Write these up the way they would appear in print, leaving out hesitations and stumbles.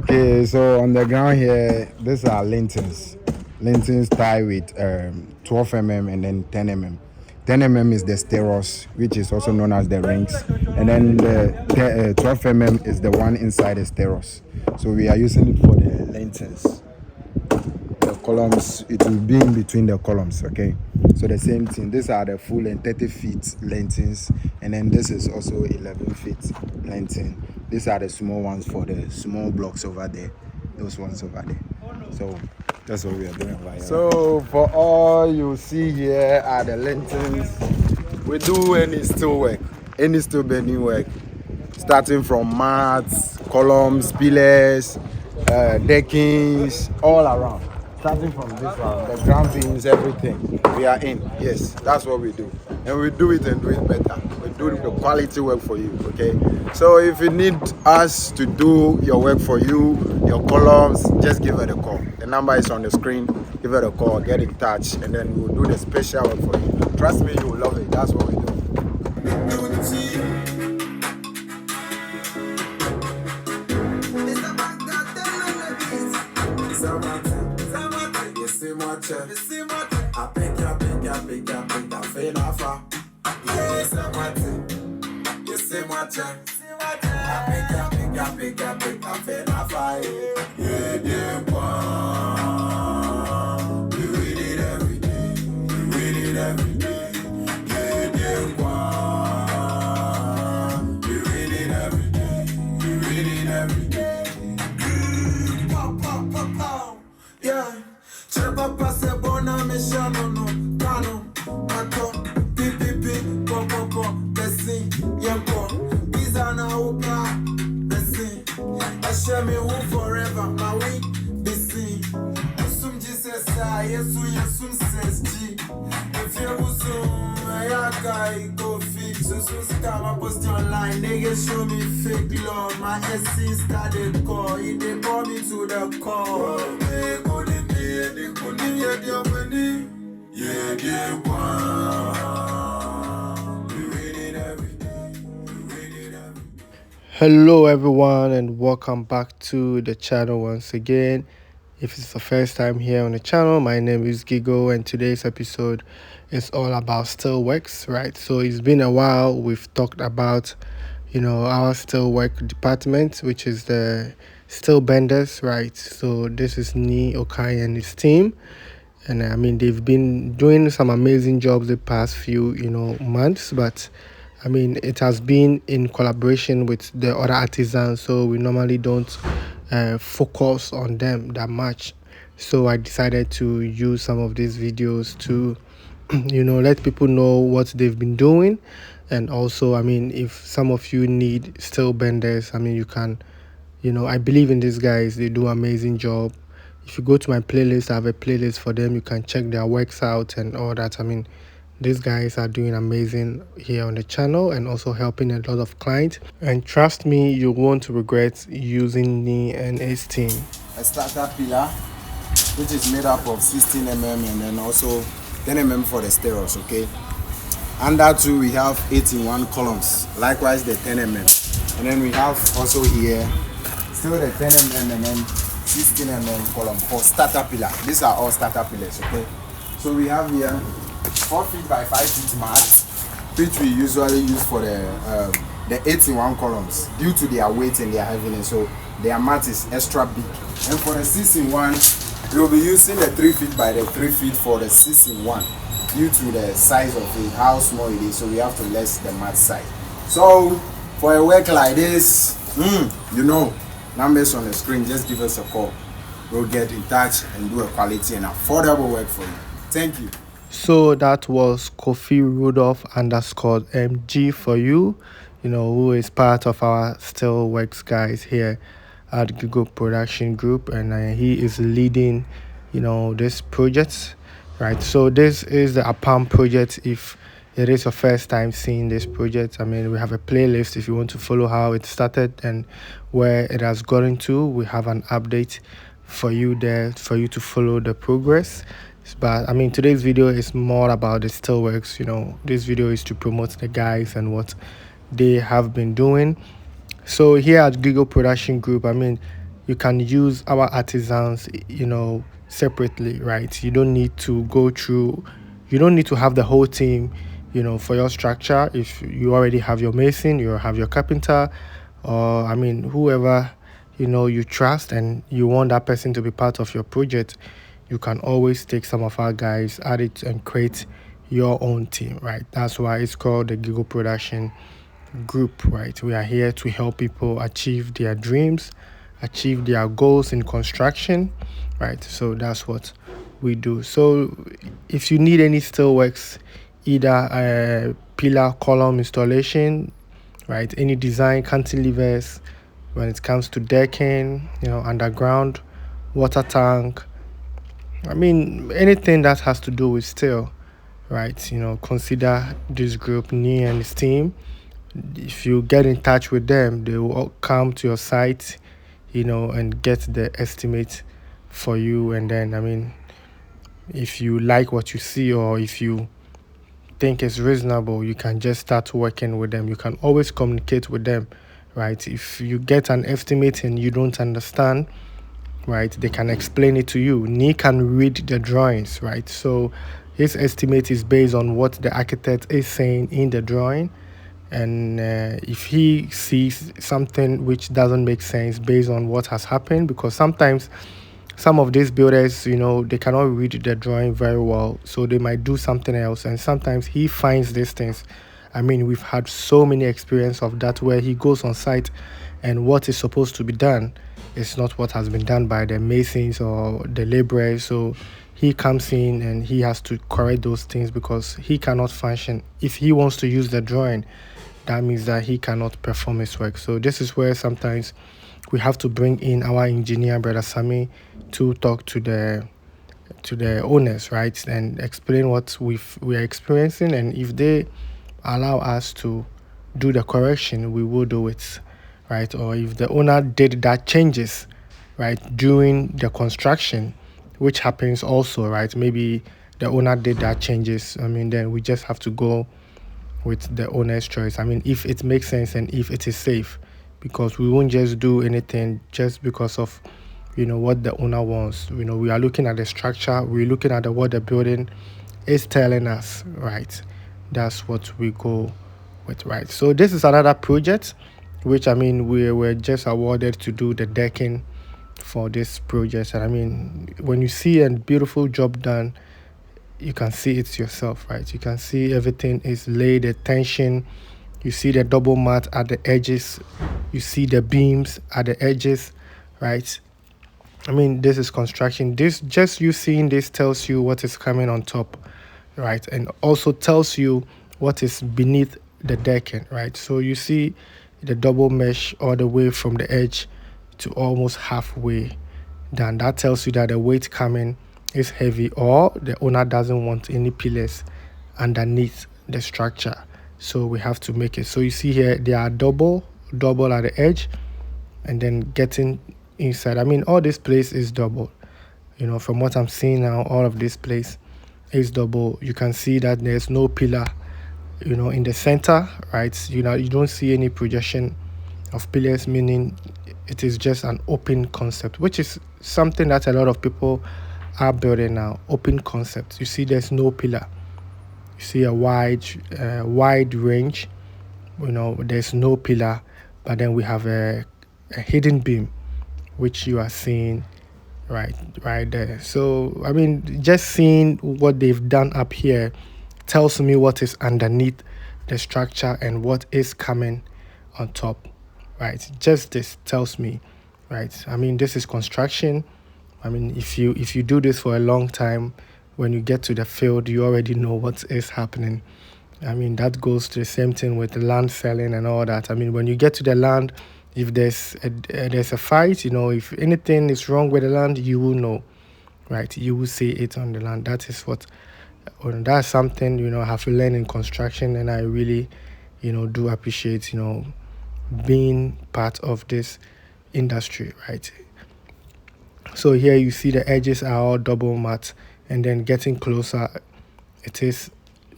Okay, so on the ground here, these are lintels. Lintels tied with 12 and then 10 mm. 10 is the steros, which is also known as the rings, and then the 12 is the one inside the steros. So we are using it for the lintels. The columns, it will be in between the columns. Okay, so the same thing. These are the full and 30 feet lengths, and then this is also 11 feet length. These are the small ones for the small blocks over there, those ones over there. So that's what we are doing over here. So for all you see here are the lengths. We do any steel work, any steel bending work, starting from mats, columns, pillars, deckings, all around. Starting from this one, the ground beams, everything. We are in. Yes, that's what we do. And we do it and do it better. We do the quality work for you, okay? So if you need us to do your work for you, your columns, just give it a call. The number is on the screen. Give it a call, get in touch, and then we'll do the special work for you. Trust me, you will love it. That's what we do. Forever, my week be seen. Usum Jesus, Yesum says G. If you usum, I go fix. Susum scam, I post online. Niggas show me fake love. My SC started call. They brought me to the call. Hello everyone and welcome back to the channel once again. If it's the first time here on the channel, my name is Gigo and today's episode is all about steelworks, right? So it's been a while we've talked about our steelwork department, which is the steel benders, right? So this is Ni Okai and his team, and I mean they've been doing some amazing jobs the past few months, but I mean, it has been in collaboration with the other artisans, so we normally don't focus on them that much. So I decided to use some of these videos to, let people know what they've been doing. And also, I mean, if some of you need steel benders, I mean, you can, I believe in these guys. They do amazing job. If you go to my playlist, I have a playlist for them. You can check their works out and all that. I mean, these guys are doing amazing here on the channel and also helping a lot of clients. And trust me, you won't regret using me and his team. A starter pillar, which is made up of 16 mm and then also 10 mm for the steros, okay? Under two, we have 8-in-1 columns, likewise the 10 mm. And then we have also here, still the 10 mm and then 16 mm column for starter pillar. These are all starter pillars, okay? So we have here 4 feet by 5 feet mat, which we usually use for the 8-in-1 columns due to their weight and their heaviness. So their mat is extra big. And for the 6-in-1, we will be using the 3 feet by the 3 feet for the 6-in-1 due to the size of it, how small it is. So we have to less the mat size. So for a work like this, numbers on the screen, just give us a call. We'll get in touch and do a quality and affordable work for you. Thank you. So that was Kofi Rudolph _MG for you, who is part of our Steelworks guys here at Google Production Group, and he is leading, this project, right? So this is the APAM project. If it is your first time seeing this project, I mean, we have a playlist if you want to follow how it started and where it has gotten to. We have an update for you there for you to follow the progress. But I mean, today's video is more about the steelworks. This video is to promote the guys and what they have been doing. So here at Google Production Group, I mean, you can use our artisans, separately, right? You don't need to go through, you don't need to have the whole team, for your structure. If you already have your mason, you have your carpenter, or I mean, whoever, you trust and you want that person to be part of your project, you can always take some of our guys, add it, and create your own team, right? That's why it's called the Giggle Production Group, right? We are here to help people achieve their dreams, achieve their goals in construction, right? So that's what we do. So if you need any steelworks, either pillar column installation, right? Any design, cantilevers, when it comes to decking, underground, water tank, I mean, anything that has to do with steel, right? Consider this group, Nee and his team. If you get in touch with them, they will all come to your site, and get the estimate for you. And then, I mean, if you like what you see or if you think it's reasonable, you can just start working with them. You can always communicate with them, right? If you get an estimate and you don't understand, right, they can explain it to you. Nee can read the drawings, right? So his estimate is based on what the architect is saying in the drawing. And if he sees something which doesn't make sense based on what has happened, because sometimes some of these builders, they cannot read the drawing very well, so they might do something else. And sometimes he finds these things. I mean, we've had so many experience of that where he goes on site and what is supposed to be done is not what has been done by the masons or the laborers. So he comes in and he has to correct those things because he cannot function. If he wants to use the drawing, that means that he cannot perform his work. So this is where sometimes we have to bring in our engineer, Brother Sammy, to talk to the owners, right, and explain what we are experiencing, and if they allow us to do the correction, we will do it, right? Or if the owner did that changes, right, during the construction, which happens also, right? Maybe the owner did that changes. I mean, then we just have to go with the owner's choice. I mean, if it makes sense and if it is safe, because we won't just do anything just because of what the owner wants. We are looking at the structure, we're looking at what the building is telling us, right? That's what we go with, right? So this is another project which, I mean, we were just awarded to do the decking for this project. And I mean, when you see a beautiful job done, you can see it yourself, right? You can see everything is laid, the tension, you see the double mat at the edges, you see the beams at the edges, right? I mean, this is construction. This, just you seeing this tells you what is coming on top, right? And also tells you what is beneath the decking, right? So you see the double mesh all the way from the edge to almost halfway done. That tells you that the weight coming is heavy, or the owner doesn't want any pillars underneath the structure. So we have to make it. So you see here, they are double at the edge, and then getting inside. I mean, all this place is double. From what I'm seeing now, all of this place is double. You can see that there's no pillar, in the center, right? You don't see any projection of pillars, meaning it is just an open concept, which is something that a lot of people are building now. Open concept. You see, there's no pillar. You see a wide range. There's no pillar, but then we have a hidden beam, which you are seeing right there. So I mean, just seeing what they've done up here tells me what is underneath the structure and what is coming on top, right? Just this tells me, right? I mean, this is construction. I mean, if you do this for a long time, when you get to the field, you already know what is happening. I mean, that goes to the same thing with the land selling and all that. I mean, when you get to the land, if there's a fight, if anything is wrong with the land, you will know, right? You will see it on the land. That is what, that's something, I have to learn in construction, and I really, do appreciate, being part of this industry, right? So here you see the edges are all double mat, and then getting closer, it is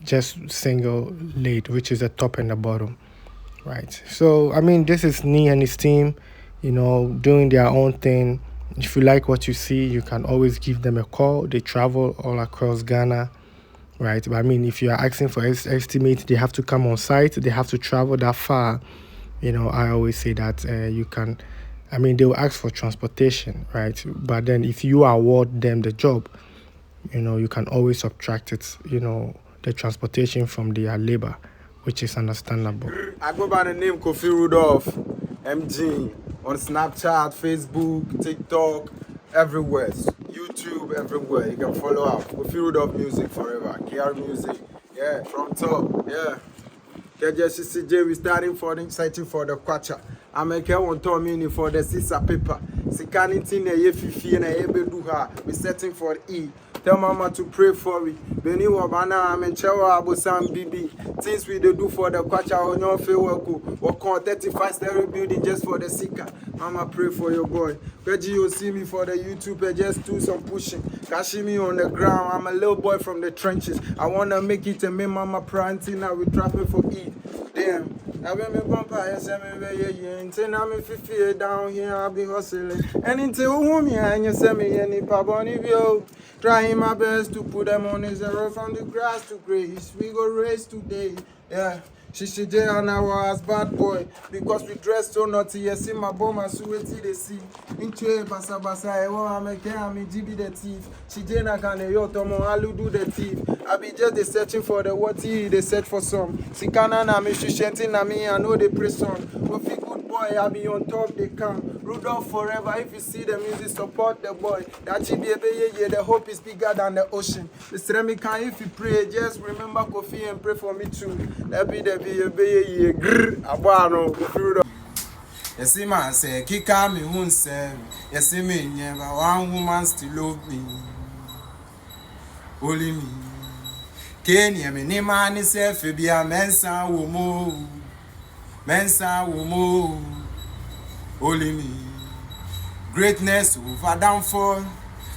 just single laid, which is the top and the bottom, right? So I mean, this is Nee and his team. doing their own thing. If you like what you see, you can always give them a call. They travel all across Ghana, right? But I mean, if you are asking for estimate, they have to come on site, they have to travel that far. I always say that you can, I mean, they will ask for transportation, right? But then if you award them the job, you can always subtract it, the transportation from their labor, which is understandable. I go by the name Kofi Rudolph, MG, on Snapchat, Facebook, TikTok, everywhere, YouTube, everywhere. You can follow up. Kofi Rudolph Music forever. KR Music, yeah, from top, yeah. KJCCJ, we starting for the searching for the kwacha. I make one meaning for the sisa paper. Sikanitin a yefifi and a ebeduha. We setting for E. Tell mama to pray for it. Beni wabana I'm chewa abosam bibi. Things we do for the kwacha on your field work on 35-story building just for the sika. Mama pray for your boy. Reggie, you see me for the YouTube and just do some pushing. Cashing me on the ground. I'm a little boy from the trenches. I wanna make it and make mama pranting now we trapping for E. Damn. I been me bumper, yes, I'm until I'm 50 down here, I'll be hustling. And until me, and you send me any paboni view. Trying my best to put them on a zero from the grass to grace. We go race today, yeah. She did on our bad boy because we dressed so naughty. Yes, see my bomb, I sweat they see. Into a basa, I want to make me GB the thief. She did not can yo tomo, I'll do the thief. I be just the searching for the what they search for some. Sikana na me, she shanting na me, I know they pray some. But good boy, I be on top, they come. Rudolph forever, if you see the music, support the boy. That G.P.G, the hope is bigger than the ocean. The ceramic can, if you pray, just remember Kofi and pray for me too. That be the be abano Kofi Rudolph. You see, man, say, kick me, won't say. You see me, never one woman still love me. Only me. Kenya, me, ni man, is a be a mensa womo. Mensa womo. Only me. Greatness over downfall.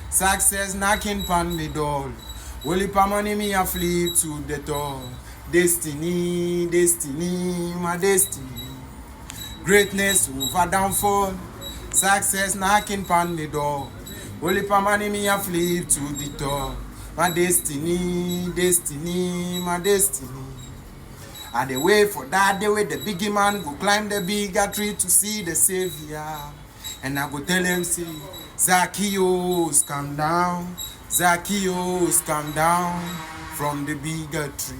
Success knocking pan the door. Only pa money me a flip to the door. Destiny, destiny, my destiny. Greatness over downfall. Success knocking pan the door. Only pa money me a flip to the door. My destiny, destiny, my destiny. And the way for that, the way the biggie man go climb the bigger tree to see the savior. And I go tell him, say, Zacchaeus, come down. Zacchaeus, come down from the bigger tree.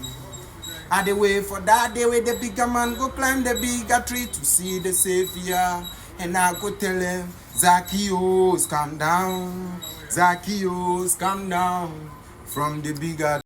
And the way for that, the way the bigger man go climb the bigger tree to see the savior. And I go tell him, Zacchaeus, come down. Zacchaeus, come down from the bigger